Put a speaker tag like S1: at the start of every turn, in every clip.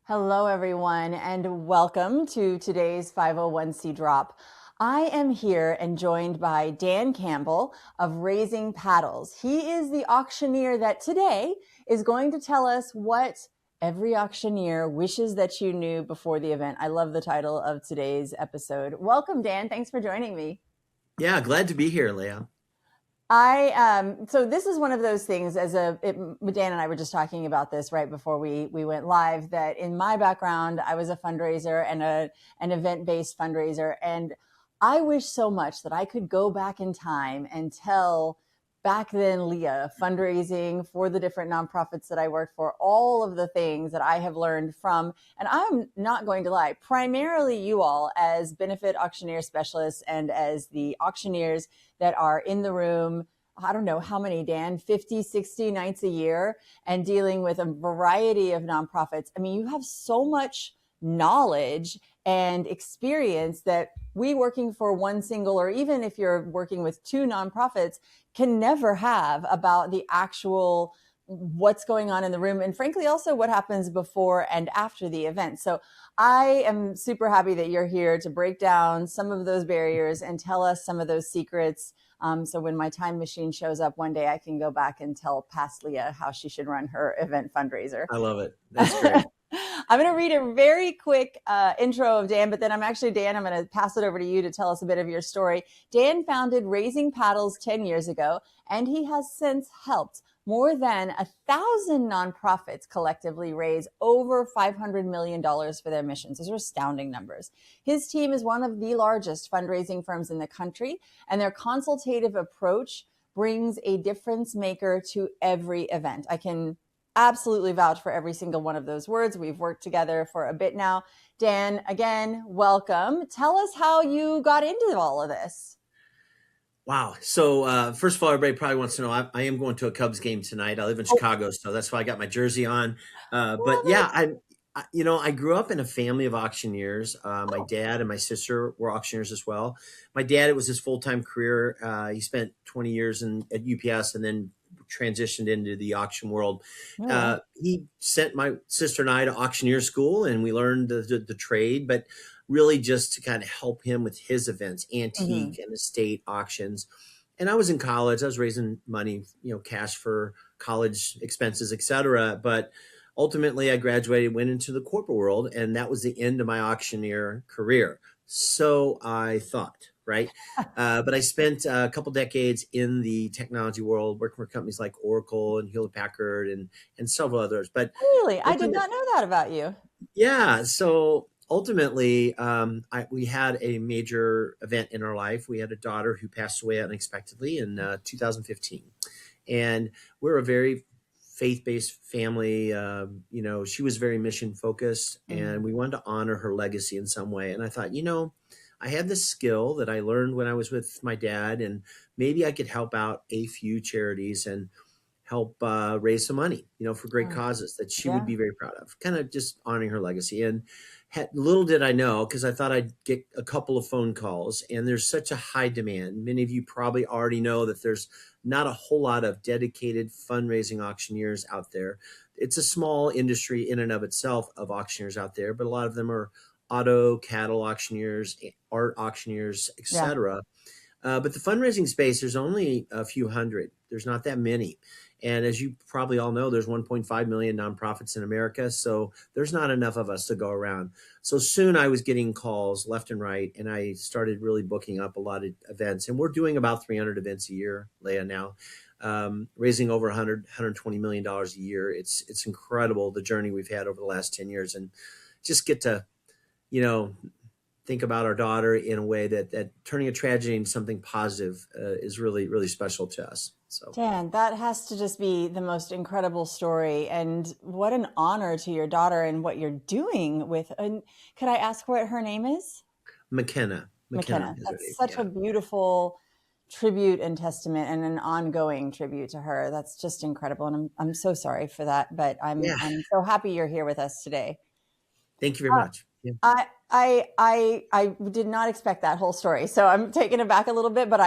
S1: Hello, everyone, and welcome to today's 501c Drop. I am here and joined by Dan Campbell of Raising Paddles. He is the auctioneer that today is going to tell us what every auctioneer wishes that you knew before the event. I love the title of today's episode. Welcome, Dan. Thanks for joining me.
S2: Yeah, glad to be here, Leya.
S1: So this is one of those things Dan and I were just talking about this right before we went live, that in my background, I was a fundraiser and an event-based fundraiser. And I wish so much that I could go back in time and tell back then Leya, fundraising for the different nonprofits that I worked for, all of the things that I have learned from, and I'm not going to lie, primarily you all as benefit auctioneer specialists and as the auctioneers that are in the room, I don't know how many, Dan, 50, 60 nights a year, and dealing with a variety of nonprofits. I mean, you have so much knowledge and experience that we working for one single, or even if you're working with two nonprofits, can never have about the actual what's going on in the room, and frankly also what happens before and after the event. So I am super happy that you're here to break down some of those barriers and tell us some of those secrets. So when my time machine shows up one day, I can go back and tell past Leya how she should run her event fundraiser.
S2: I love it. That's great.
S1: I'm going to read a very quick intro of Dan, but then I'm going to pass it over to you to tell us a bit of your story. Dan founded Raising Paddles 10 years ago, and he has since helped more than 1,000 nonprofits collectively raise over $500 million for their missions. Those are astounding numbers. His team is one of the largest fundraising firms in the country, and their consultative approach brings a difference maker to every event. I can absolutely vouch for every single one of those words. We've worked together for a bit now. Dan, again, welcome. Tell us how you got into all of this.
S2: Wow. So first of all, everybody probably wants to know, I am going to a Cubs game tonight. I live in Chicago, so that's why I got my jersey on. But yeah, I grew up in a family of auctioneers. My dad and my sister were auctioneers as well. My dad, it was his full-time career. He spent 20 years at UPS and then transitioned into the auction world. He sent my sister and I to auctioneer school, and we learned the trade, but really just to kind of help him with his events, antique and estate auctions. And I was in college. I was raising money, cash for college expenses, et cetera. But ultimately, I graduated, went into the corporate world, and that was the end of my auctioneer career. So I thought, right? But I spent a couple decades in the technology world, working for companies like Oracle and Hewlett Packard and several others. But
S1: really, I did not know that about you.
S2: Yeah. So ultimately, we had a major event in our life. We had a daughter who passed away unexpectedly in 2015. And we're a very faith-based family. She was very mission focused, and we wanted to honor her legacy in some way. And I thought, I had this skill that I learned when I was with my dad, and maybe I could help out a few charities and help raise some money, for great causes that she would be very proud of, kind of just honoring her legacy. And little did I know, because I thought I'd get a couple of phone calls, and there's such a high demand. Many of you probably already know that there's not a whole lot of dedicated fundraising auctioneers out there. It's a small industry in and of itself of auctioneers out there, but a lot of them are auto, cattle auctioneers, art auctioneers, etc. But the fundraising space, there's only a few hundred. There's not that many. And as you probably all know, there's 1.5 million nonprofits in America. So there's not enough of us to go around. So soon I was getting calls left and right, and I started really booking up a lot of events. And we're doing about 300 events a year, Leya, now, raising over $120 million a year. It's incredible, the journey we've had over the last 10 years. And just get to, think about our daughter in a way that turning a tragedy into something positive is really, really special to us. So,
S1: Dan, that has to just be the most incredible story, and what an honor to your daughter and what you're doing with. And could I ask what her name is?
S2: McKenna.
S1: That's such a beautiful tribute and testament, and an ongoing tribute to her. That's just incredible, and I'm so sorry for that, but I'm so happy you're here with us today.
S2: Thank you very much. Yeah.
S1: I did not expect that whole story, so I'm taken aback a little bit. But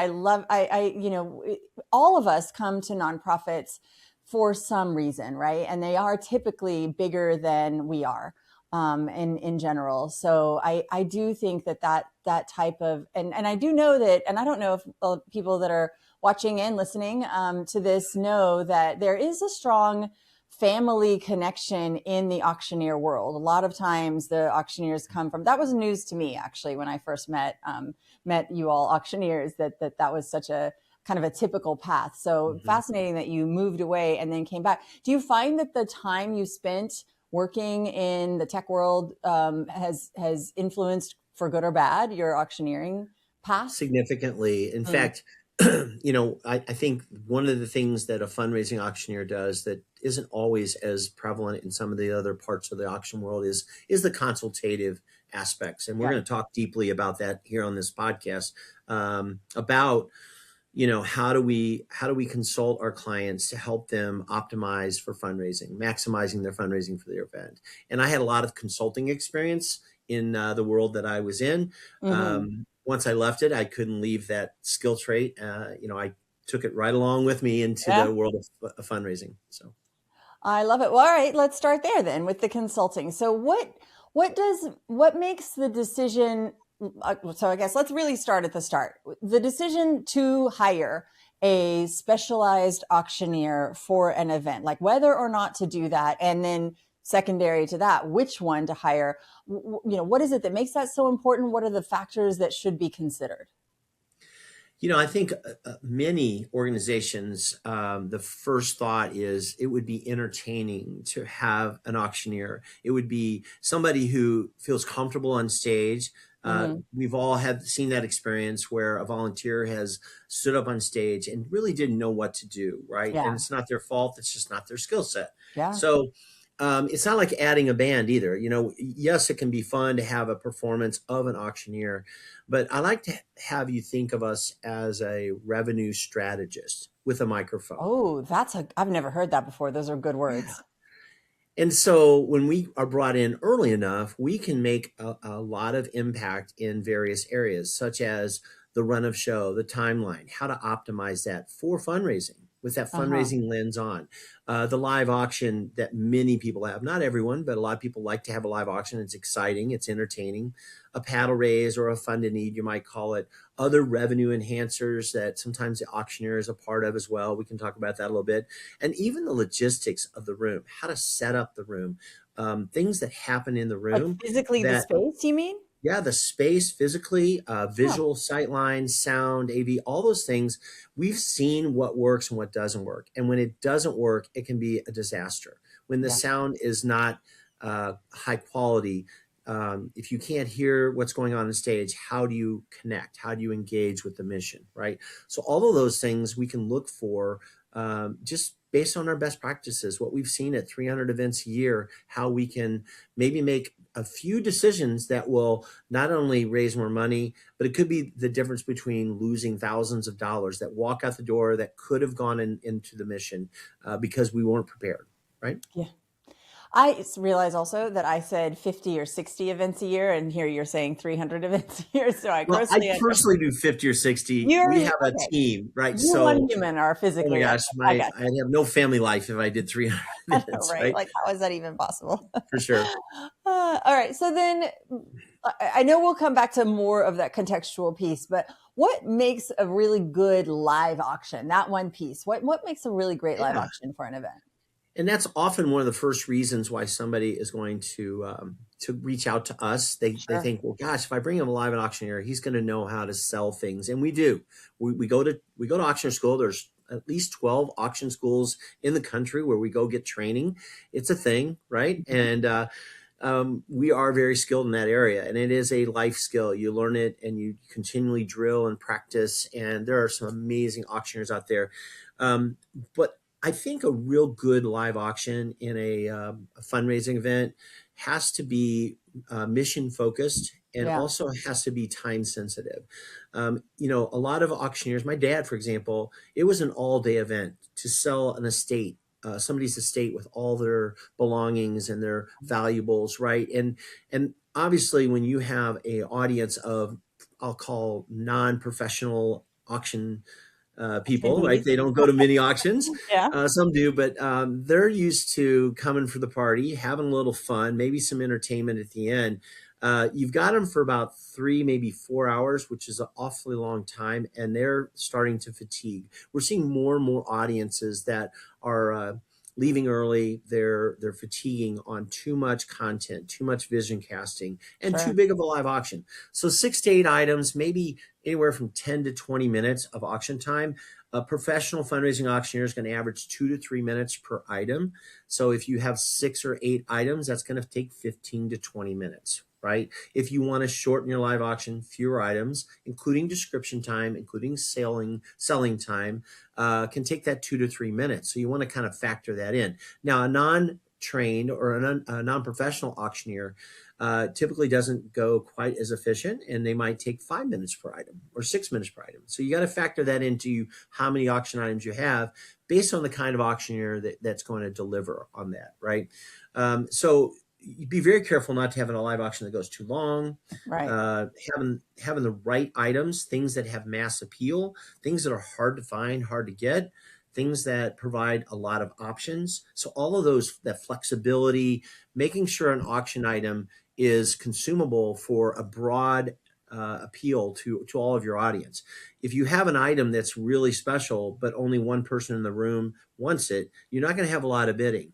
S1: all of us come to nonprofits for some reason, right? And they are typically bigger than we are. in general. So I do think that type of, and I do know that, and I don't know if people that are watching and listening to this know that there is a strong family connection in the auctioneer world. A lot of times the auctioneers come from, that was news to me actually when I first met you all auctioneers, that was such a kind of a typical path. So
S2: Mm-hmm.
S1: fascinating that you moved away and then came back. Do you find that the time you spent working in the tech world has influenced, for good or bad, your auctioneering path?
S2: Significantly. In
S1: Mm.
S2: fact, I think one of the things that a fundraising auctioneer does that isn't always as prevalent in some of the other parts of the auction world is the consultative aspects. And we're
S1: Yeah.
S2: going to talk deeply about that here on this podcast, about how do we consult our clients to help them optimize for fundraising, maximizing their fundraising for their event. And I had a lot of consulting experience in the world that I was in.
S1: Mm-hmm.
S2: Once I left it, I couldn't leave that skill trait. I took it right along with me into
S1: Yeah.
S2: the world of fundraising. So
S1: I love it. Well, all right, let's start there then with the consulting. So what makes the decision? So I guess let's really start at the start. The decision to hire a specialized auctioneer for an event, like whether or not to do that, and then secondary to that, which one to hire. What is it that makes that so important? What are the factors that should be considered?
S2: I think many organizations, the first thought is it would be entertaining to have an auctioneer. It would be somebody who feels comfortable on stage.
S1: Mm-hmm.
S2: We've all seen that experience where a volunteer has stood up on stage and really didn't know what to do, right? And
S1: Yeah.
S2: it's not their fault. It's just not their skill set.
S1: Yeah.
S2: So it's not like adding a band either. Yes, it can be fun to have a performance of an auctioneer, but I like to have you think of us as a revenue strategist with a microphone.
S1: Oh, I've never heard that before. Those are good
S2: Yeah.
S1: words.
S2: And so when we are brought in early enough, we can make a lot of impact in various areas, such as the run of show, the timeline, how to optimize that for fundraising with that
S1: Uh-huh.
S2: fundraising lens on, the live auction that many people have. Not everyone, but a lot of people like to have a live auction. It's exciting, it's entertaining. A paddle raise or a fund to need, you might call it. Other revenue enhancers that sometimes the auctioneer is a part of as well. We can talk about that a little bit. And even the logistics of the room, how to set up the room, things that happen in the
S1: Like
S2: room
S1: physically the
S2: that,
S1: space, you mean?
S2: yeah, the space physically,
S1: Huh.
S2: visual sight lines, sound, AV, all those things. We've seen what works and what doesn't work. And when it doesn't work, it can be a disaster. When the
S1: Yeah.
S2: sound is not high quality, if you can't hear what's going on stage, how do you connect? How do you engage with the mission, right? So all of those things we can look for, just based on our best practices, what we've seen at 300 events a year, how we can maybe make a few decisions that will not only raise more money, but it could be the difference between losing thousands of dollars that walk out the door that could have gone into the mission because we weren't prepared, right?
S1: Yeah. I realize also that I said 50 or 60 events a year, and here you're saying 300 events a year. So I
S2: Well, I
S1: grossly under
S2: personally do 50 or 60.
S1: you're
S2: We have a
S1: okay.
S2: team, right?
S1: You one
S2: So,
S1: human are
S2: oh my
S1: physically
S2: gosh,
S1: I got
S2: I'd have no family life if I did 300
S1: I know,
S2: minutes,
S1: right?
S2: right?
S1: Like, how is that even possible?
S2: For sure.
S1: All right. So then I know we'll come back to more of that contextual piece, but what makes a really good live auction? That one piece. What makes a really great live
S2: Yeah.
S1: auction for an event?
S2: And that's often one of the first reasons why somebody is going to reach out to us. They
S1: Sure.
S2: think, well, gosh, if I bring him a live auctioneer, he's going to know how to sell things, and we do. We go to auctioneer school. There's at least 12 auction schools in the country where we go get training. It's a thing, right?
S1: Mhm.
S2: And we are very skilled in that area, and it is a life skill. You learn it, and you continually drill and practice. And there are some amazing auctioneers out there, but I think a real good live auction in a fundraising event has to be mission focused and
S1: Yeah.
S2: also has to be time sensitive. A lot of auctioneers, my dad, for example, it was an all day event to sell an estate, somebody's estate with all their belongings and their valuables, right? And obviously, when you have a audience of, I'll call non-professional auction people, right?
S1: Attendees.
S2: They don't go to mini auctions.
S1: Yeah.
S2: Some do, but they're used to coming for the party, having a little fun, maybe some entertainment at the end. You've got them for about 3, maybe 4 hours, which is an awfully long time, and they're starting to fatigue. We're seeing more and more audiences that are leaving early. They're fatiguing on too much content, too much vision casting, and too
S1: Sure.
S2: big of a live auction. So 6 to 8 items, maybe anywhere from 10 to 20 minutes of auction time. A professional fundraising auctioneer is going to average 2 to 3 minutes per item. So if you have 6 or 8 items, that's going to take 15 to 20 minutes, right? If you want to shorten your live auction, fewer items, including description time, including selling time, can take that 2 to 3 minutes. So you want to kind of factor that in. Now, a non-trained or a non-professional auctioneer typically doesn't go quite as efficient, and they might take 5 minutes per item or 6 minutes per item. So you got to factor that into how many auction items you have based on the kind of auctioneer that's going to deliver on that, right? So be very careful not to have a live auction that goes too long.
S1: Right.
S2: Having the right items, things that have mass appeal, things that are hard to find, hard to get, things that provide a lot of options. So all of those, that flexibility, making sure an auction item is consumable for a broad appeal to all of your audience. If you have an item that's really special, but only one person in the room wants it, you're not going to have a lot of bidding.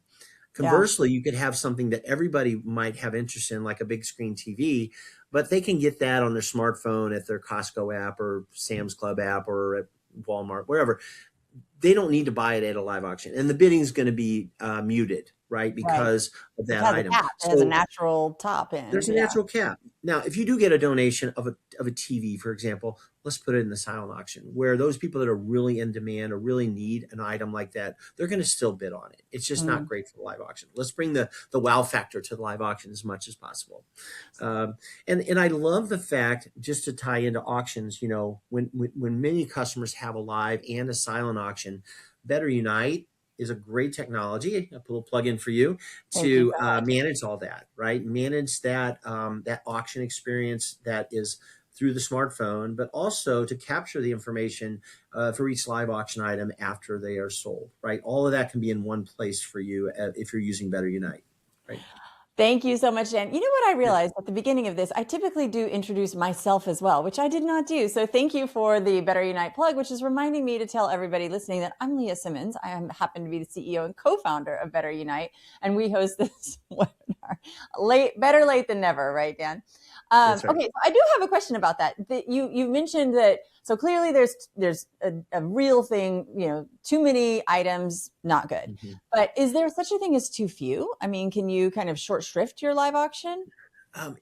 S2: Conversely, you could have something that everybody might have interest in, like a big screen TV, but they can get that on their smartphone at their Costco app or Sam's Club app or at Walmart, wherever. They don't need to buy it at a live auction, and the bidding is going to be muted, right? Because of that item.
S1: It has a natural top end.
S2: There's a natural cap. Now, if you do get a donation of a TV, for example, let's put it in the silent auction, where those people that are really in demand or really need an item like that, they're going to still bid on it. It's just not great for the live auction. Let's bring the wow factor to the live auction as much as possible. And I love the fact, just to tie into auctions, you know, when many customers have a live and a silent auction, BetterUnite is a great technology. I put a little plug in for you to manage all that, right? Manage that that auction experience that is through the smartphone, but also to capture the information for each live auction item after they are sold, right? All of that can be in one place for you if you're using BetterUnite, right?
S1: Thank you so much, Dan. You know what I realized at the beginning of this? I typically do introduce myself as well, which I did not do. So thank you for the BetterUnite plug, which is reminding me to tell everybody listening that I'm Leya Simmons. I happen to be the CEO and co-founder of BetterUnite, and we host this webinar. Better late than never, right, Dan?
S2: That's right.
S1: Okay, so I do have a question about that. You mentioned that, so clearly there's a real thing, you know, too many items, not good.
S2: Mm-hmm.
S1: But is there such a thing as too few? I mean, can you kind of short shrift your live auction?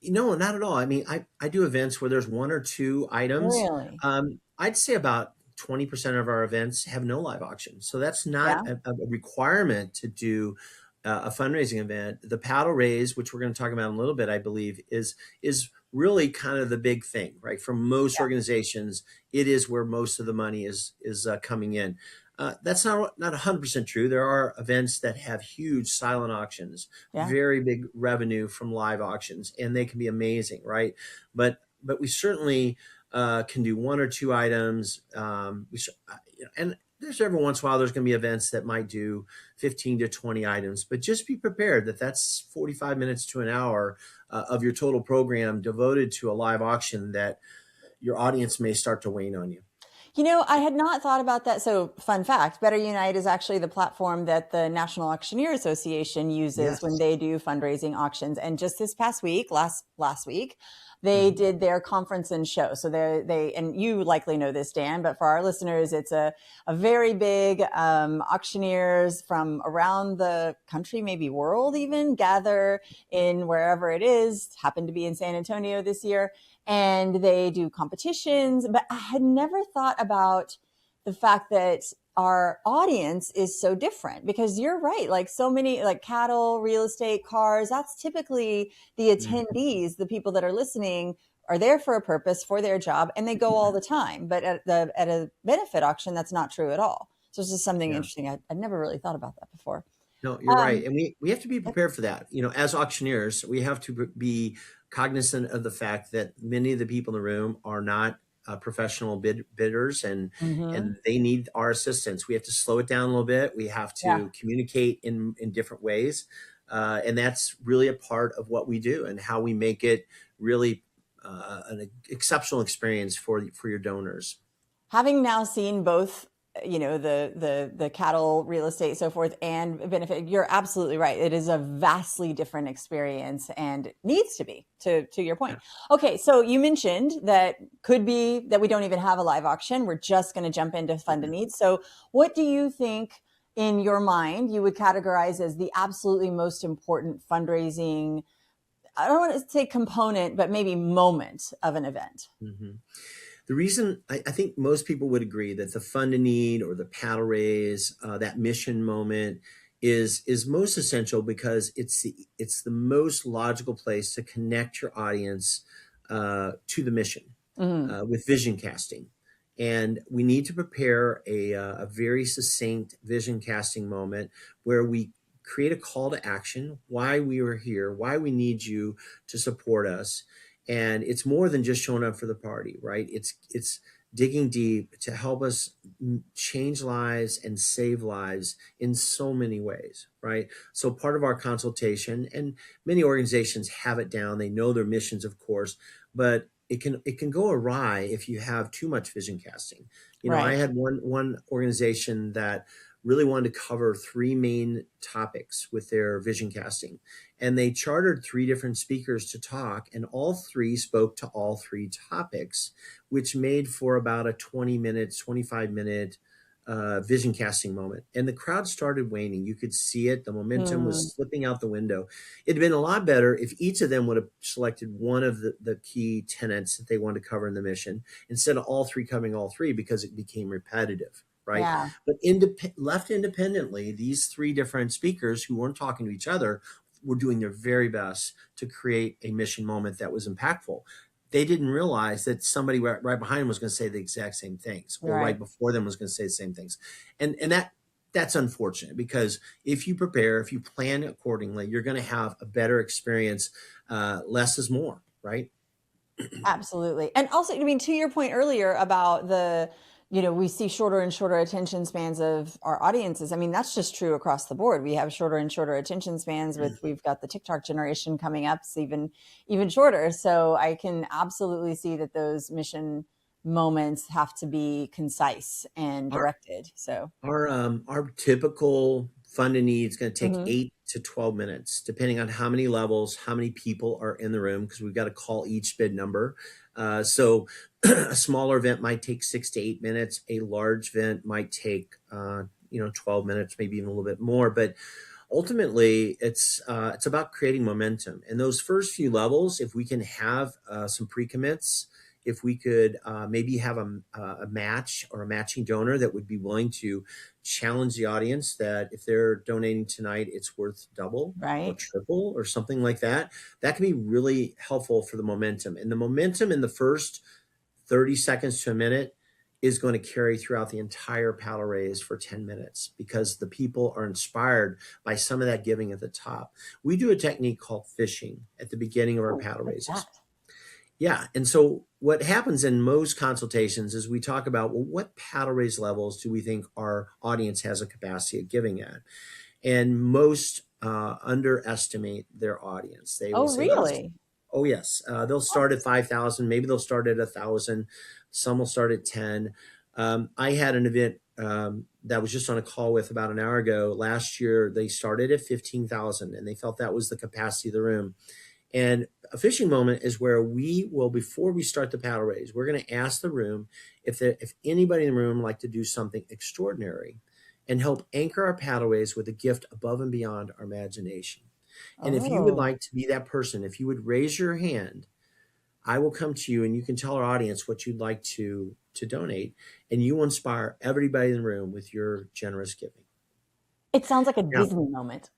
S2: No, not at all. I mean, I do events where there's 1 or 2 items.
S1: Really?
S2: I'd say about 20% of our events have no live auction. So that's not a requirement to do a fundraising event. The paddle raise, which we're going to talk about in a little bit, I believe, is really kind of the big thing, right? For most organizations, it is where most of the money is coming in. That's not 100% true. There are events that have huge silent auctions, very big revenue from live auctions, and they can be amazing, right? But we certainly can do 1 or 2 items. And there's every once in a while, there's going to be events that might do 15 to 20 items, but just be prepared that that's 45 minutes to an hour of your total program devoted to a live auction that your audience may start to wane on you.
S1: You know, I had not thought about that. So fun fact, BetterUnite is actually the platform that the National Auctioneer Association uses when they do fundraising auctions. And just this past week, last week, they did their conference and show. So they and you likely know this, Dan, but for our listeners, it's a very big auctioneers from around the country, maybe world even, gather in wherever it is, happened to be in San Antonio this year. And they do competitions, but I had never thought about the fact that our audience is so different, because you're right. Like so many, like cattle, real estate, cars, that's typically the attendees, the people that are listening are there for a purpose, for their job, and they go all the time. But at a benefit auction, that's not true at all. So it's just something interesting. I'd never really thought about that before.
S2: No, you're right. And we have to be prepared for that. You know, as auctioneers, we have to be cognizant of the fact that many of the people in the room are not professional bidders,
S1: Mm-hmm.
S2: and they need our assistance. We have to slow it down a little bit. We have
S1: Yeah.
S2: to communicate in different ways, and that's really a part of what we do and how we make it really an exceptional experience for your donors.
S1: Having now seen both, the cattle, real estate, so forth, and benefit, you're absolutely right. It is a vastly different experience and needs to be, to your point.
S2: Yeah.
S1: Okay, so you mentioned that could be that we don't even have a live auction. We're just going to jump into fund a need. So what do you think in your mind you would categorize as the absolutely most important fundraising, I don't want to say component, but maybe moment of an event?
S2: Mm-hmm. The reason I think most people would agree that the fund a need or the paddle raise, that mission moment is most essential because it's the most logical place to connect your audience to the mission
S1: Mm-hmm.
S2: with vision casting. And we need to prepare a very succinct vision casting moment where we create a call to action, why we are here, why we need you to support us. And it's more than just showing up for the party, right? It's digging deep to help us change lives and save lives in so many ways, right? So part of our consultation, and many organizations have it down, they know their missions, of course, but it can go awry if you have too much vision casting. I
S1: Right.
S2: had one organization that really wanted to cover three main topics with their vision casting, and they chartered three different speakers to talk, and all three spoke to all three topics, which made for about a 20 minutes, 25-minute vision casting moment. And the crowd started waning. You could see it. The momentum
S1: Mm,
S2: was slipping out the window. It'd been a lot better if each of them would have selected one of the key tenets that they wanted to cover in the mission instead of all three covering all three, because it became repetitive. Right.
S1: yeah.
S2: But left independently, these three different speakers who weren't talking to each other were doing their very best to create a mission moment that was impactful. They didn't realize that somebody right behind them was going to say the exact same things, or right
S1: Right.
S2: before them was going to say the same things. And that's unfortunate, because if you prepare, if you plan accordingly, you're going to have a better experience. Less is more, right?
S1: Absolutely. And also, I mean, to your point earlier about we see shorter and shorter attention spans of our audiences. I mean, that's just true across the board. We have shorter and shorter attention spans we've got the TikTok generation coming up. It's even shorter. So I can absolutely see that those mission moments have to be concise and
S2: Our
S1: directed. So,
S2: our typical fund and need is going to take
S1: mhm.
S2: 8 to 12 minutes, depending on how many levels, how many people are in the room, because we've got to call each bid number. So a smaller event might take 6 to 8 minutes. A large event might take 12 minutes, maybe even a little bit more. But ultimately, it's about creating momentum. And those first few levels, if we can have some pre-commits, if we could maybe have a match or a matching donor that would be willing to challenge the audience that if they're donating tonight, it's worth double or
S1: Right.
S2: triple or something like that. That can be really helpful for the momentum. And the momentum in the first 30 seconds to a minute is going to carry throughout the entire paddle raise for 10 minutes, because the people are inspired by some of that giving at the top. We do a technique called fishing at the beginning of our
S1: Oh,
S2: paddle
S1: what's
S2: raises.
S1: that?
S2: Yeah. And so what happens in most consultations is we talk about, well, what paddle raise levels do we think our audience has a capacity of giving at? And most underestimate their audience. They will
S1: Oh,
S2: say,
S1: really?
S2: oh yes, they'll start at 5,000. Maybe they'll start at 1,000. Some will start at 10. I had an event that was just on a call with about an hour ago. Last year, they started at 15,000, and they felt that was the capacity of the room. And a fishing moment is where we will, before we start the paddle raise, we're going to ask the room if anybody in the room would like to do something extraordinary and help anchor our paddle raise with a gift above and beyond our imagination. And if you would
S1: Oh.
S2: like to be that person, if you would raise your hand, I will come to you and you can tell our audience what you'd like to donate, and you will inspire everybody in the room with your generous giving.
S1: It sounds like a
S2: Now,
S1: Disney moment.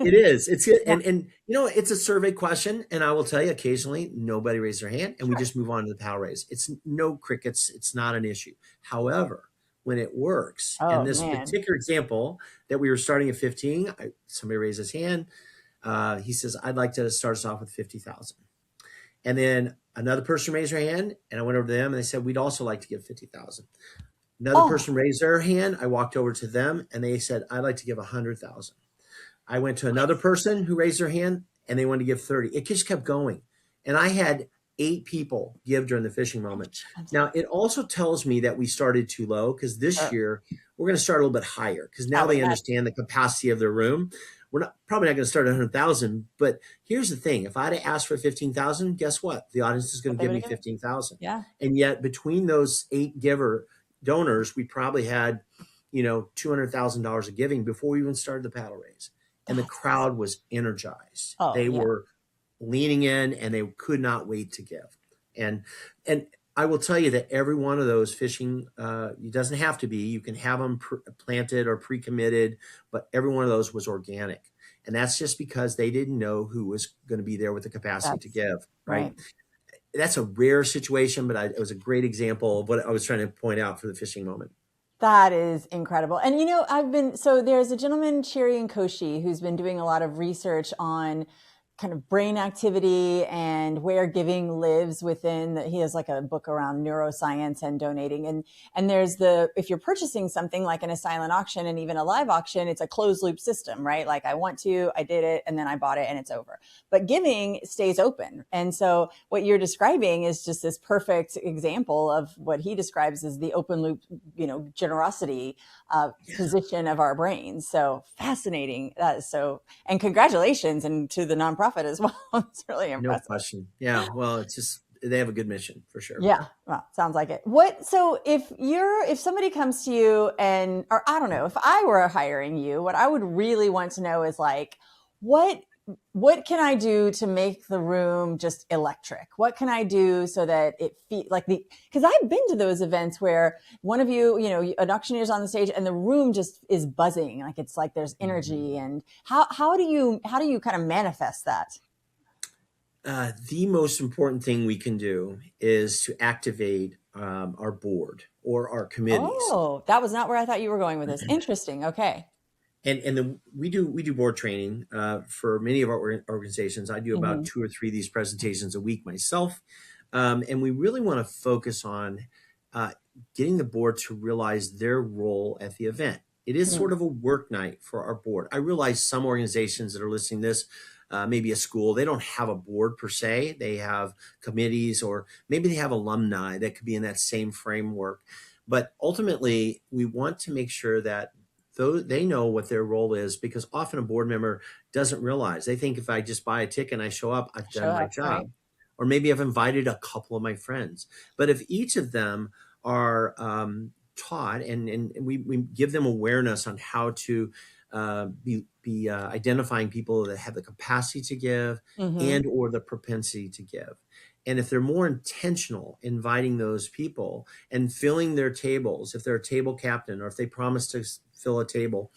S2: it is. It's
S1: Yeah,
S2: and it's a survey question, and I will tell you, occasionally nobody raised their hand, and we
S1: sure.
S2: just move on to the power raise. It's no crickets. It's not an issue. However, when it works, and
S1: Oh,
S2: this
S1: man.
S2: particular example that we were starting at 15, somebody raised his hand. He says, "I'd like to start us off with 50,000." And then another person raised their hand, and I went over to them and they said, we'd also like to give 50,000. Another
S1: Oh,
S2: person raised their hand. I walked over to them and they said, I'd like to give 100,000. I went to another person who raised their hand and they wanted to give 30. It just kept going. And I had 8 people give during the fishing moment. Now, it also tells me that we started too low, because this year we're going to start a little bit higher, because
S1: I
S2: now
S1: would
S2: they
S1: imagine.
S2: understand the capacity of their room. We're probably not going to start at 100,000, but here's the thing. If I'd have asked for 15,000, guess what? The audience is going
S1: What
S2: to
S1: they
S2: give
S1: would
S2: me
S1: have given.
S2: 15,000.
S1: Yeah.
S2: And yet between those 8 donors, we probably had, $200,000 of giving before we even started the paddle raise. And the
S1: That's
S2: crowd was energized.
S1: Oh,
S2: They
S1: yeah.
S2: were leaning in and they could not wait to give. And I will tell you that every one of those fishing, it doesn't have to be, you can have them planted or pre-committed, but every one of those was organic. And that's just because they didn't know who was going to be there with the capacity to
S1: That's
S2: give, right?
S1: right.
S2: That's a rare situation, but it was a great example of what I was trying to point out for the fishing moment.
S1: That is incredible. And so there's a gentleman, Chirian Koshi, who's been doing a lot of research on kind of brain activity and where giving lives within he has like a book around neuroscience and donating. And there's if you're purchasing something like in a silent auction and even a live auction, it's a closed loop system, right? Like I did it, and then I bought it and it's over. But giving stays open. And so what you're describing is just this perfect example of what he describes as the open loop, generosity position of our brains. So fascinating. That is so, and congratulations and to the nonprofit as well. It's really
S2: No
S1: impressive.
S2: question. Yeah. Well, it's just, they have a good mission for sure.
S1: Yeah. Well, sounds like it. So if somebody comes to you or I don't know, if I were hiring you, what I would really want to know is like, what can I do to make the room just electric? What can I do so that it feels like because I've been to those events where one of you, an auctioneer's on the stage and the room just is buzzing. Like it's like there's energy. And how do you kind of manifest that?
S2: The most important thing we can do is to activate our board or our committees.
S1: Oh, that was not where I thought you were going with this. Interesting. Okay.
S2: And we do board training for many of our organizations. I do about
S1: Mm-hmm.
S2: 2 or 3 of these presentations a week myself, and we really want to focus on getting the board to realize their role at the event. It is sort of a work night for our board. I realize some organizations that are listening to this, maybe a school, they don't have a board per se. They have committees, or maybe they have alumni that could be in that same framework. But ultimately, we want to make sure that they know what their role is, because often a board member doesn't realize. They think if I just buy a ticket and I show up, I've
S1: Show
S2: done my
S1: up. Right.
S2: job. Or maybe I've invited a couple of my friends. But if each of them are taught, and we give them awareness on how to be identifying people that have the capacity to give
S1: Mm-hmm.
S2: and or the propensity to give. And if they're more intentional inviting those people and filling their tables, if they're a table captain or if they promise to fill a table,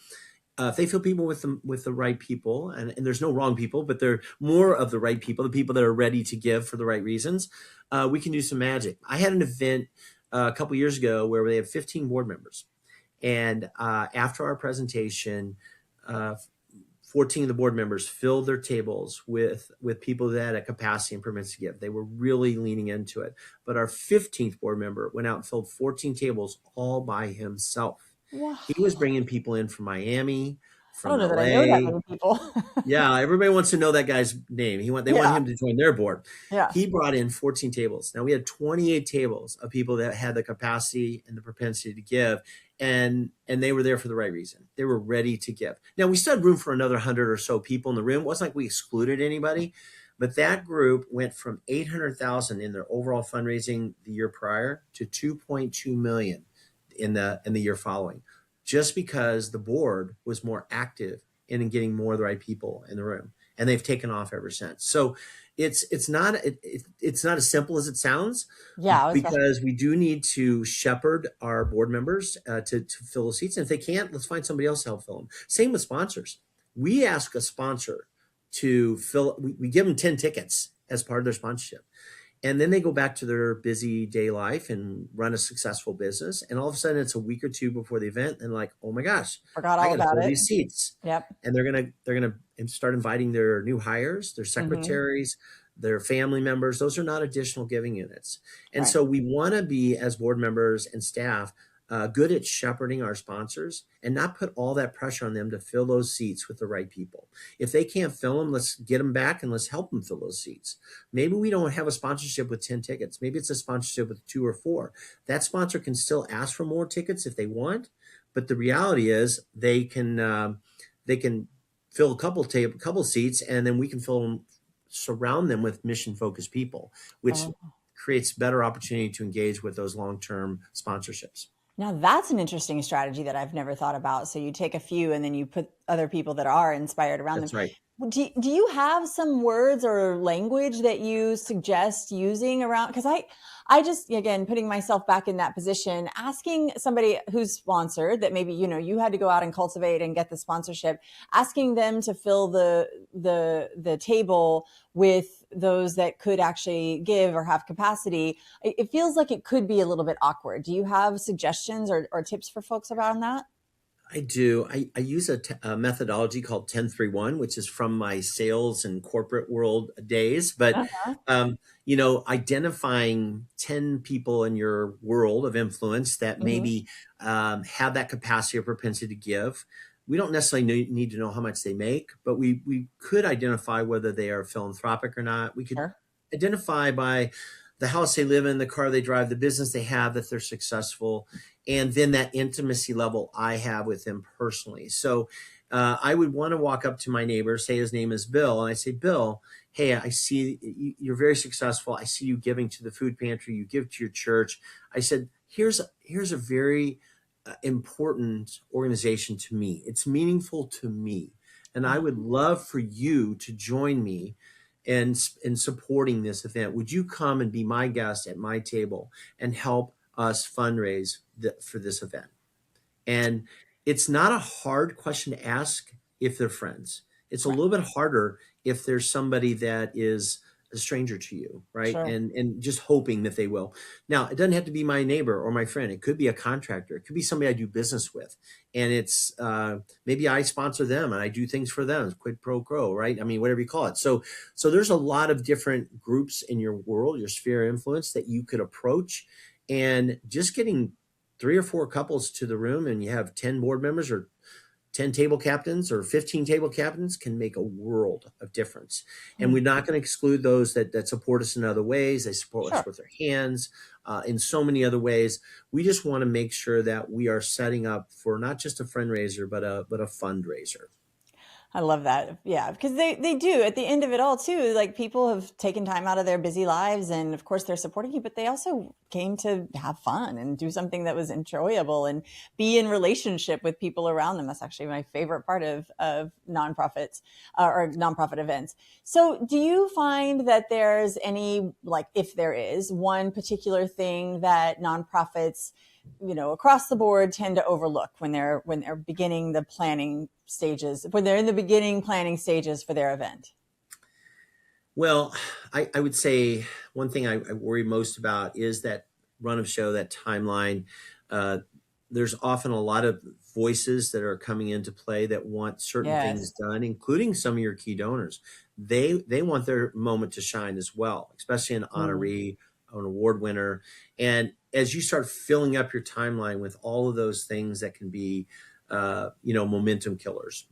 S2: if they fill people with the right people, and there's no wrong people, but they're more of the right people, the people that are ready to give for the right reasons, we can do some magic. I had an event a couple years ago where they had 15 board members. And after our presentation, 14 of the board members filled their tables with people that had a capacity and permits to give. They were really leaning into it. But our 15th board member went out and filled 14 tables all by himself.
S1: Wow.
S2: He was bringing people in from Miami,
S1: I
S2: from
S1: don't know that I know that
S2: LA.
S1: many people.
S2: Yeah, everybody wants to know that guy's name. They want
S1: Yeah.
S2: him to join their board.
S1: Yeah.
S2: He brought in 14 tables. Now we had 28 tables of people that had the capacity and the propensity to give, and they were there for the right reason. They were ready to give. Now we still had room for another 100 or so people in the room. It wasn't like we excluded anybody, but that group went from 800,000 in their overall fundraising the year prior to 2.2 million in the year following, just because the board was more active in getting more of the right people in the room, and they've taken off ever since. So it's not as simple as it sounds,
S1: Yeah.
S2: because we do need to shepherd our board members to fill the seats, and if they can't, let's find somebody else to help fill them. Same with sponsors. We ask a sponsor to fill. We give them 10 tickets as part of their sponsorship. And then they go back to their busy day life and run a successful business. And all of a sudden it's a week or two before the event, and like, oh my gosh,
S1: Forgot
S2: I
S1: all
S2: got to
S1: about
S2: fill
S1: it.
S2: these seats.
S1: Yep.
S2: And they're gonna start inviting their new hires, their
S1: Mm-hmm.
S2: secretaries, their family members. Those are not additional giving units. And
S1: Right.
S2: so we want to be, as board members and staff, good at shepherding our sponsors and not put all that pressure on them to fill those seats with the right people. If they can't fill them, let's get them back and let's help them fill those seats. Maybe we don't have a sponsorship with 10 tickets. Maybe it's a sponsorship with 2 or 4. That sponsor can still ask for more tickets if they want, but the reality is they can fill a couple seats, and then we can surround them with mission focused people, which
S1: Oh.
S2: creates better opportunity to engage with those long-term sponsorships.
S1: Now that's an interesting strategy that I've never thought about. So you take a few and then you put other people that are inspired around them.
S2: That's right.
S1: Do you have some words or language that you suggest using around? Because I just, again, putting myself back in that position, asking somebody who's sponsored that maybe, you had to go out and cultivate and get the sponsorship, asking them to fill the table with those that could actually give or have capacity. It feels like it could be a little bit awkward. Do you have suggestions or tips for folks around that?
S2: I do. I use a methodology called 10-3-1, which is from my sales and corporate world days. But,
S1: Uh-huh.
S2: identifying 10 people in your world of influence that
S1: Hmm.
S2: maybe have that capacity or propensity to give. We don't necessarily need to know how much they make, but we could identify whether they are philanthropic or not. We could
S1: Sure.
S2: identify by the house they live in, the car they drive, the business they have, that they're successful, and then that intimacy level I have with them personally. So I would want to walk up to my neighbor, say his name is Bill, and I say, Bill, hey, I see you're very successful. I see you giving to the food pantry. You give to your church. I said, here's a very important organization to me. It's meaningful to me. And I would love for you to join me in supporting this event. Would you come and be my guest at my table and help us fundraise for this event? And it's not a hard question to ask if they're friends. It's a
S1: Right.
S2: little bit harder if there's somebody that is a stranger to you, right?
S1: Sure.
S2: And just hoping that they will. Now, it doesn't have to be my neighbor or my friend. It could be a contractor. It could be somebody I do business with. And it's maybe I sponsor them and I do things for them, quid pro quo, right? I mean, whatever you call it. So there's a lot of different groups in your world, your sphere of influence that you could approach. And just getting 3 or 4 couples to the room and you have 10 board members or 10 table captains or 15 table captains can make a world of difference. And
S1: Hmm.
S2: we're not going to exclude those that support us in other ways. They support us
S1: Sure.
S2: with their hands, in so many other ways. We just want to make sure that we are setting up for not just a fundraiser, but a fundraiser.
S1: I love that. Yeah, because they do at the end of it all too. Like people have taken time out of their busy lives, and of course they're supporting you, but they also came to have fun and do something that was enjoyable and be in relationship with people around them. That's actually my favorite part of nonprofits or nonprofit events. So, do you find that there's any, like, if there is one particular thing that nonprofits across the board tend to overlook when they're beginning the planning stages, when they're in the beginning planning stages for their event?
S2: Well, I would say one thing I worry most about is that run of show, that timeline. Uh, there's often a lot of voices that are coming into play that want certain things
S1: Yes.
S2: done, including some of your key donors. They want their moment to shine as well, especially an
S1: Mm.
S2: honoree, an award winner. And as you start filling up your timeline with all of those things that can be, momentum killers.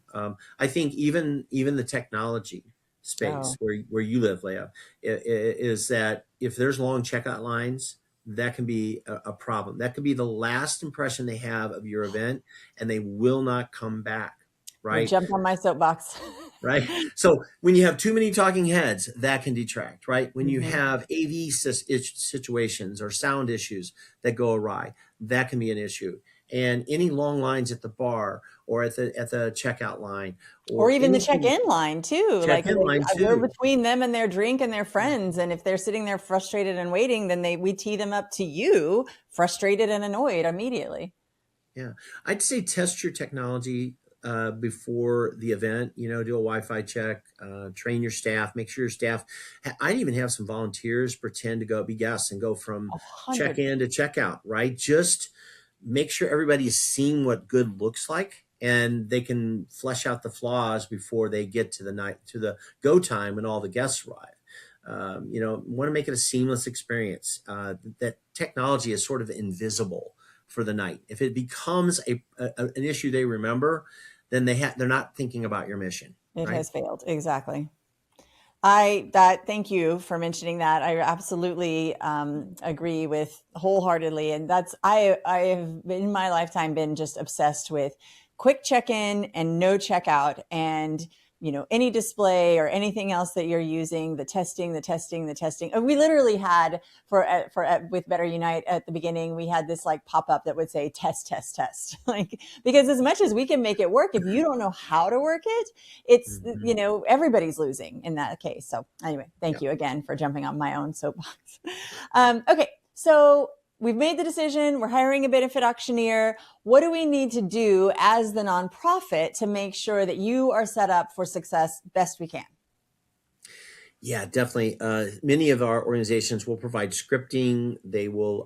S2: I think even the technology space
S1: Oh,
S2: where you live, Leia, is that if there's long checkout lines, that can be a problem. That could be the last impression they have of your event, and they will not come back.
S1: I
S2: Right.
S1: jumped on my soapbox.
S2: Right. So when you have too many talking heads, that can detract, right? When you
S1: Mhm.
S2: have AV situations or sound issues that go awry, that can be an issue. And any long lines at the bar or at the checkout line
S1: Or
S2: or
S1: even the
S2: anything,
S1: check-in line too. Like
S2: check-in line
S1: we're
S2: too.
S1: between them and their drink and their friends. And if they're sitting there frustrated and waiting, then we tee them up to you, frustrated and annoyed immediately.
S2: Yeah, I'd say test your technology before the event. Do a Wi-Fi check, train your staff, make sure your staff. I'd even have some volunteers pretend to go be guests and go from check
S1: 100.
S2: in to checkout. Right, just make sure everybody is seeing what good looks like, and they can flesh out the flaws before they get to the go time when all the guests arrive. Want to make it a seamless experience. That technology is sort of invisible for the night. If it becomes an issue they remember, then they're not thinking about your mission,
S1: It
S2: right?
S1: has failed. Exactly. Thank you for mentioning that. I absolutely agree with wholeheartedly. And I have in my lifetime been just obsessed with quick check-in and no checkout, and any display or anything else that you're using, the testing. And we literally had with BetterUnite at the beginning, we had this like pop-up that would say test like, because as much as we can make it work, if you don't know how to work it, it's
S2: Mm-hmm.
S1: everybody's losing in that case. So anyway, thank
S2: Yeah.
S1: you again for jumping on my own soapbox. Okay, so we've made the decision. We're hiring a benefit auctioneer. What do we need to do as the nonprofit to make sure that you are set up for success best we can?
S2: Yeah, definitely. Many of our organizations will provide scripting. They will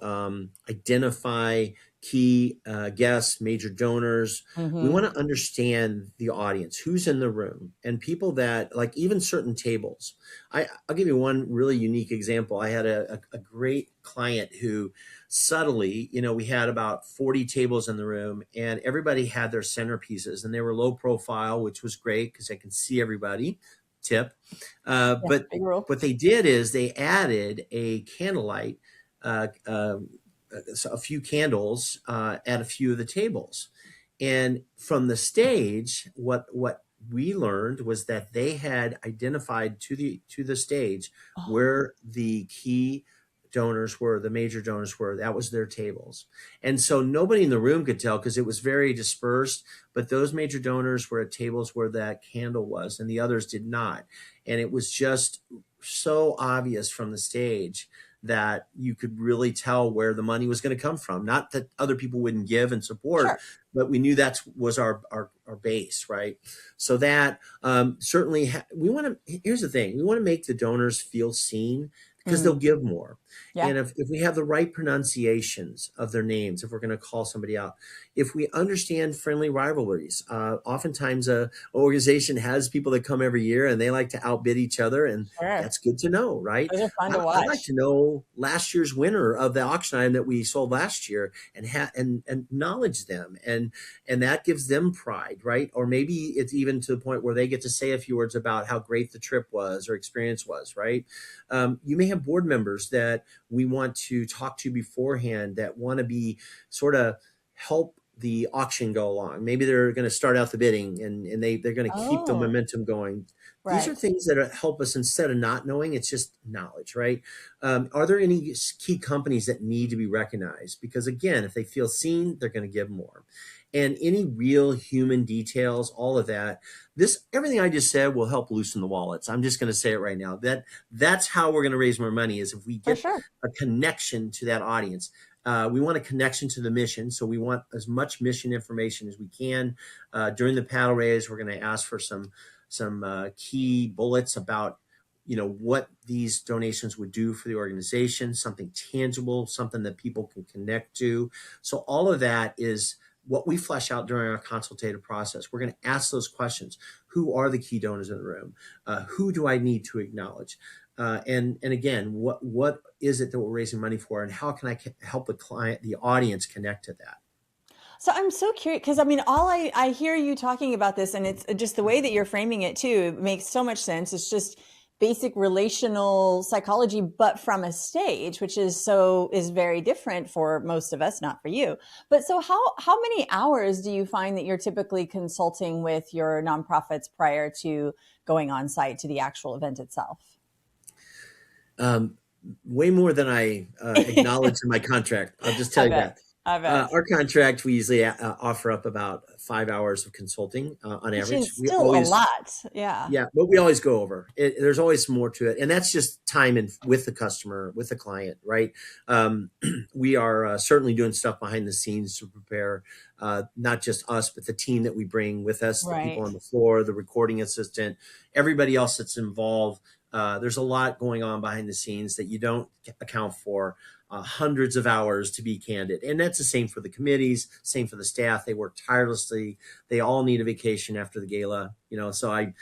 S2: identify key guests, major donors. We
S1: Mm-hmm.
S2: want to understand the audience, who's in the room, and people that like even certain tables. I'll give you one really unique example. I had a great client who subtly, we had about 40 tables in the room, and everybody had their centerpieces, and they were low profile, which was great because I can see everybody. Tip.
S1: Yes,
S2: But
S1: big rule.
S2: what they did is they added a candlelight, a few candles at a few of the tables. And from the stage, what we learned was that they had identified to the stage
S1: Oh,
S2: where the key donors were, the major donors were. That was their tables. And so nobody in the room could tell because it was very dispersed, but those major donors were at tables where that candle was and the others did not. And it was just so obvious from the stage that you could really tell where the money was going to come from. Not that other people wouldn't give and support,
S1: sure.
S2: but we knew that was our base, right? So that certainly we want to. Here's the thing: we want to make the donors feel seen because they'll
S1: Mm,
S2: give more.
S1: yeah.
S2: And if we have the right pronunciations of their names, if we're going to call somebody out, if we understand friendly rivalries, oftentimes a organization has people that come every year and they like to outbid each other, and
S1: Sure.
S2: that's good to know, right?
S1: Those are fun to
S2: I'd like
S1: watch.
S2: to know last year's winner of the auction item that we sold last year, and and acknowledge them, and that gives them pride, right? Or maybe it's even to the point where they get to say a few words about how great the trip was or experience was, right? You may have board members that we want to talk to beforehand that want to be sort of help the auction go along. Maybe they're going to start out the bidding and they're going to keep the
S1: Oh,
S2: momentum going. These are
S1: right.
S2: things that help us instead of not knowing. It's just knowledge, right? Are there any key companies that need to be recognized? Because again, if they feel seen, they're going to give more. And any real human details, all of that, everything I just said will help loosen the wallets. I'm just going to say it right now. That's how we're going to raise more money is if we
S1: For
S2: get
S1: sure.
S2: a connection to that audience. We want a connection to the mission, so we want as much mission information as we can. During the paddle raise, we're going to ask for some key bullets about what these donations would do for the organization, something tangible, something that people can connect to. So all of that is what we flesh out during our consultative process. We're going to ask those questions. Who are the key donors in the room? Who do I need to acknowledge? And again, what is it that we're raising money for, and how can I help the audience connect to that?
S1: So I'm so curious because I mean, I hear you talking about this, and it's just the way that you're framing it too. It makes so much sense. It's just basic relational psychology, but from a stage, which is very different for most of us, not for you. But so how many hours do you find that you're typically consulting with your nonprofits prior to going on site to the actual event itself?
S2: Um, Way more than I acknowledge in my contract. I'll just tell
S1: I
S2: you
S1: bet.
S2: that.
S1: I bet.
S2: Our contract, we usually offer up about 5 hours of consulting on
S1: Which
S2: average.
S1: is
S2: We
S1: still a
S2: always,
S1: lot. Yeah.
S2: yeah, but we always go over it. There's always more to it. And that's just time with the customer, with the client, right? We are certainly doing stuff behind the scenes to prepare not just us, but the team that we bring with us, the people
S1: Right.
S2: on the floor, the recording assistant, everybody else that's involved. There's a lot going on behind the scenes that you don't account for. Hundreds of hours to be candid. And that's the same for the committees, same for the staff. They work tirelessly. They all need a vacation after the gala, so I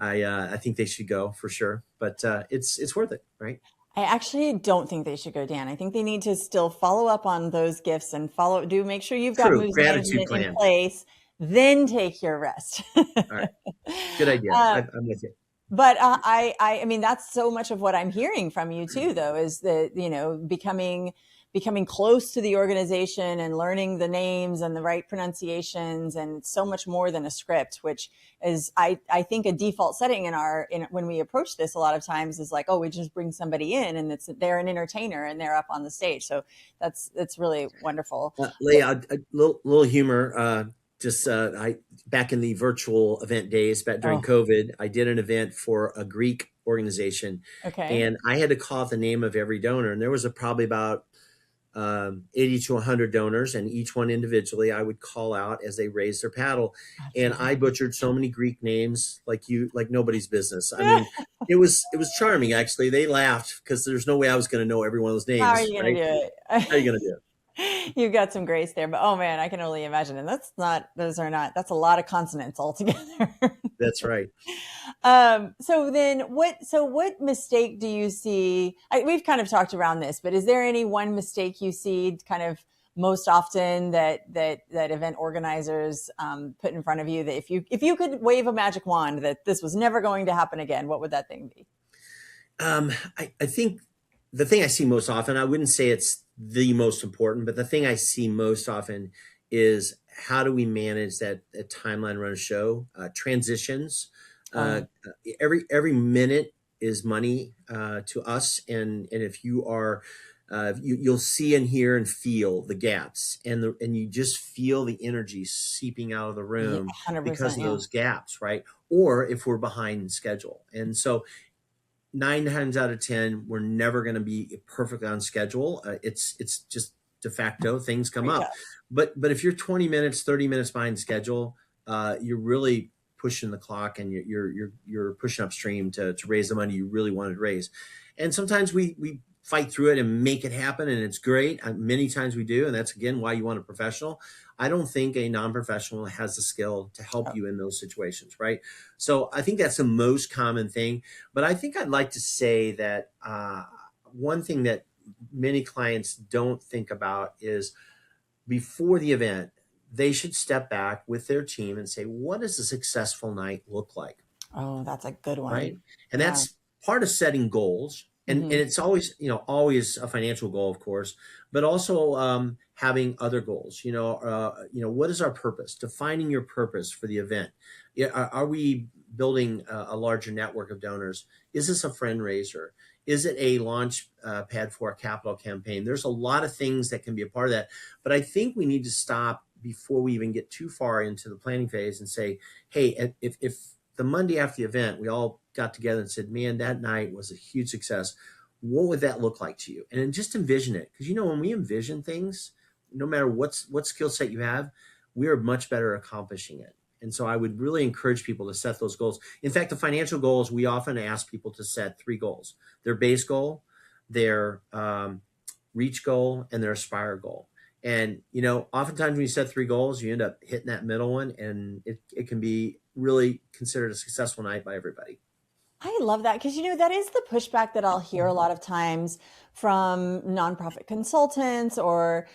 S2: I think they should go for sure, but it's worth it, right?
S1: I actually don't think they should go, Dan. I think they need to still follow up on those gifts and make sure you've got
S2: True.
S1: moves
S2: Gratitude
S1: management in
S2: plan.
S1: place, then take your rest.
S2: All right. Good idea.
S1: Um,
S2: I'm with you.
S1: but I mean, that's so much of what I'm hearing from you too, though, is that, becoming close to the organization and learning the names and the right pronunciations, and so much more than a script, which is, I think, a default setting when we approach this a lot of times is like, oh, we just bring somebody in and they're an entertainer and they're up on the stage. So that's really wonderful.
S2: Leya, a little humor. I back in the virtual event days, back during COVID, I did an event for a Greek organization, and I had to call out the name of every donor, and there was probably about 80 to 100 donors, and each one individually I would call out as they raised their paddle. And I butchered so many Greek names like nobody's business. I mean, it was charming, actually. They laughed because there's no way I was going to know every one of those names.
S1: How are you going to do it?
S2: How are you going to do it?
S1: You've got some grace there, but oh man, I can only imagine. And that's a lot of consonants altogether.
S2: That's right.
S1: So what mistake do you see? We've kind of talked around this, but is there any one mistake you see kind of most often that event organizers put in front of you, that if you could wave a magic wand that this was never going to happen again, what would that thing be?
S2: I think the thing I see most often, I wouldn't say it's the most important, but the thing I see most often is how do we manage that timeline run a show, transitions. Every minute is money to us, and if you are, you'll see and hear and feel the gaps, and you just feel the energy seeping out of the room because of those gaps, right? Or if we're behind schedule, and so 9 times out of 10, we're never going to be perfectly on schedule. It's just de facto, things come up. But if you're 20 minutes, 30 minutes behind schedule, you're really pushing the clock, and you're pushing upstream to raise the money you really wanted to raise. And sometimes we fight through it and make it happen, and it's great. Many times we do, and that's again why you want a professional. I don't think a non-professional has the skill to help you in those situations, right? So I think that's the most common thing. But I think I'd like to say that one thing that many clients don't think about is before the event, they should step back with their team and say, what does a successful night look like?
S1: Oh, that's a good one.
S2: Right. And that's part of setting goals. And it's always, always a financial goal, of course, but also having other goals. What is our purpose? Defining your purpose for the event. Are we building a larger network of donors? Is this a fundraiser? Is it a launch pad for a capital campaign? There's a lot of things that can be a part of that. But I think we need to stop before we even get too far into the planning phase and say, hey, if the Monday after the event, we all got together and said, man, that night was a huge success. What would that look like to you? And then just envision it. Because, when we envision things, no matter what skill set you have, we are much better at accomplishing it. And so I would really encourage people to set those goals. In fact, the financial goals, we often ask people to set 3 goals: their base goal, their reach goal, and their aspire goal. And, oftentimes when you set 3 goals, you end up hitting that middle one, and it can be really considered a successful night by everybody.
S1: I love that, because, that is the pushback that I'll hear a lot of times from nonprofit consultants or,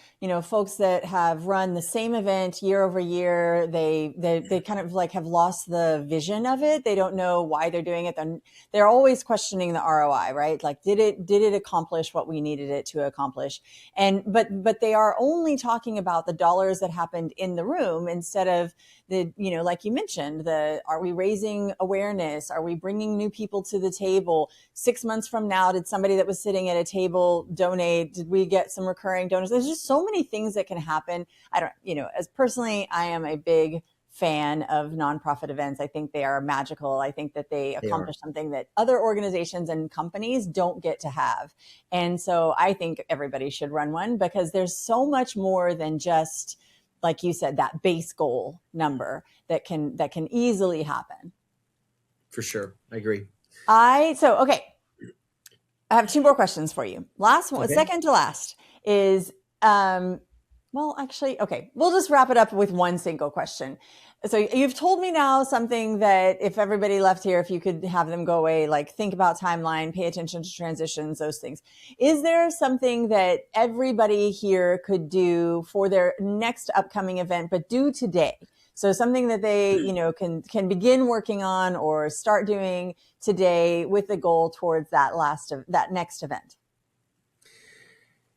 S1: folks that have run the same event year over year. They kind of like have lost the vision of it. They don't know why they're doing it. Then they're always questioning the ROI, right? Like, did it accomplish what we needed it to accomplish? But they are only talking about the dollars that happened in the room instead of like you mentioned, are we raising awareness? Are we bringing new people to the table? 6 months from now, did somebody that was sitting at a table donate? Did we get some recurring donors? There's just so many things that can happen. As personally, I am a big fan of nonprofit events. I think they are magical. I think that they accomplish something that other organizations and companies don't get to have. And so I think everybody should run one, because there's so much more than just, like you said, that base goal number that can easily happen.
S2: For sure. I agree.
S1: Okay. I have 2 more questions for you. Last one, second to last is, we'll just wrap it up with one single question. So you've told me now something that if everybody left here, if you could have them go away, like think about timeline, pay attention to transitions, those things. Is there something that everybody here could do for their next upcoming event, but do today? So something that they, can begin working on or start doing today with the goal towards that next event.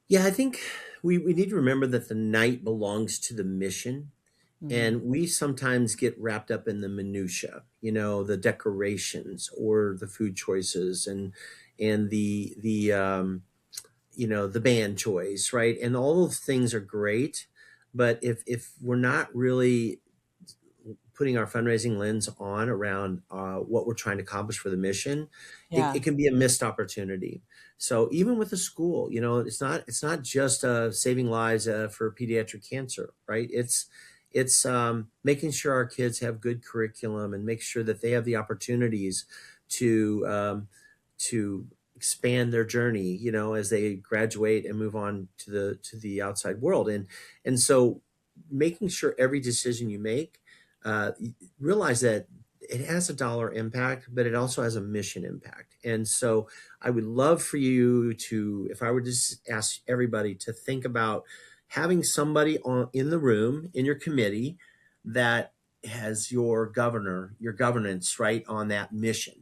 S2: Yeah, I think we need to remember that the night belongs to the mission. And we sometimes get wrapped up in the minutia, the decorations or the food choices and the the band choice, right? And all those things are great, but if we're not really putting our fundraising lens on around what we're trying to accomplish for the mission, it can be a missed opportunity. So even with the school, it's not just saving lives for pediatric cancer, right? It's making sure our kids have good curriculum and make sure that they have the opportunities to expand their journey, as they graduate and move on to the outside world. And so making sure every decision you make, realize that it has a dollar impact, but it also has a mission impact. And so I would love for you to, if I were to just ask everybody to think about having somebody in the room, in your committee, that has your governance, right, on that mission.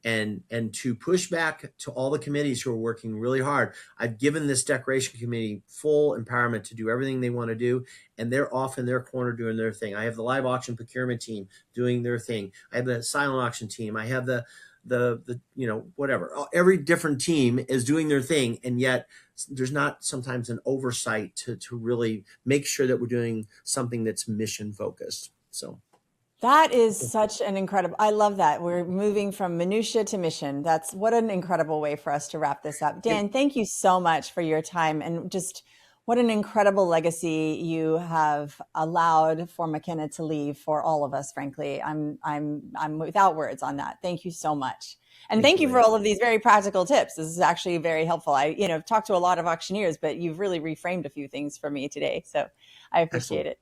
S2: And to push back to all the committees who are working really hard. I've given this decoration committee full empowerment to do everything they want to do, and they're off in their corner doing their thing. I have the live auction procurement team doing their thing. I have the silent auction team. I have the whatever. Every different team is doing their thing, and yet there's not sometimes an oversight to really make sure that we're doing something that's mission focused. So
S1: that is such an incredible, I love that. We're moving from minutia to mission. That's what an incredible way for us to wrap this up. Dan, thank you so much for your time, and just what an incredible legacy you have allowed for McKenna to leave for all of us. Frankly, I'm without words on that. Thank you so much. And thank you for all of these very practical tips. This is actually very helpful. I've talked to a lot of auctioneers, but you've really reframed a few things for me today. So I appreciate it.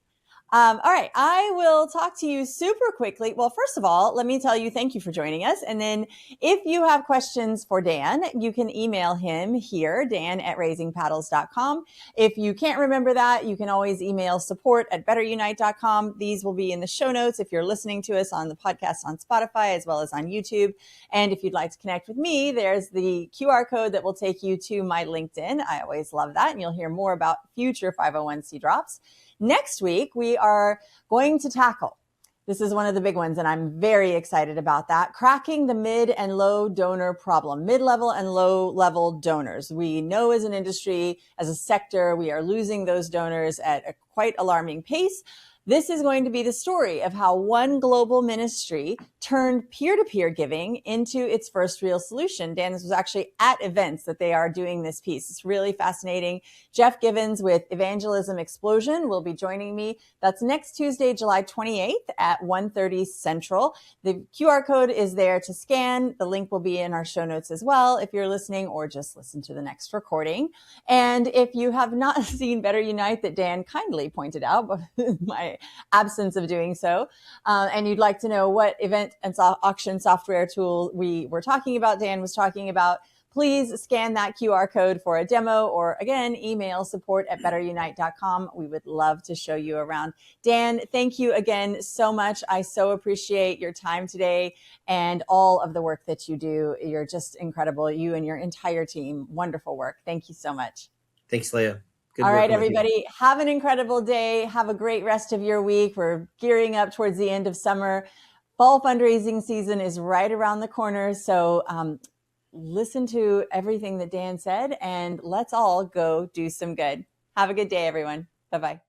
S1: All right. I will talk to you super quickly. Well, first of all, let me tell you, thank you for joining us. And then if you have questions for Dan, you can email him here, dan@raisingpaddles.com. If you can't remember that, you can always email support@betterunite.com. These will be in the show notes if you're listening to us on the podcast on Spotify as well as on YouTube. And if you'd like to connect with me, there's the QR code that will take you to my LinkedIn. I always love that. And you'll hear more about future 501c drops. Next week, we are going to tackle, this is one of the big ones, and I'm very excited about that, cracking the mid and low donor problem, mid-level and low-level donors. We know as an industry, as a sector, we are losing those donors at a quite alarming pace. This is going to be the story of how one global ministry turned peer-to-peer giving into its first real solution. Dan, this was actually at events that they are doing this piece. It's really fascinating. Jeff Givens with Evangelism Explosion will be joining me. That's next Tuesday, July 28th at 1:30 Central. The QR code is there to scan. The link will be in our show notes as well if you're listening, or just listen to the next recording. And if you have not seen BetterUnite that Dan kindly pointed out, my absence of doing so, and you'd like to know what event and auction software tool we were talking about, Dan was talking about, please scan that QR code for a demo, or again, email support@betterunite.com. We would love to show you around. Dan, thank you again so much. I so appreciate your time today and all of the work that you do. You're just incredible. You and your entire team, wonderful work. Thank you so much.
S2: Thanks, Leya.
S1: All right, everybody, have an incredible day. Have a great rest of your week. We're gearing up towards the end of summer. Fall fundraising season is right around the corner. So listen to everything that Dan said, and let's all go do some good. Have a good day, everyone. Bye-bye.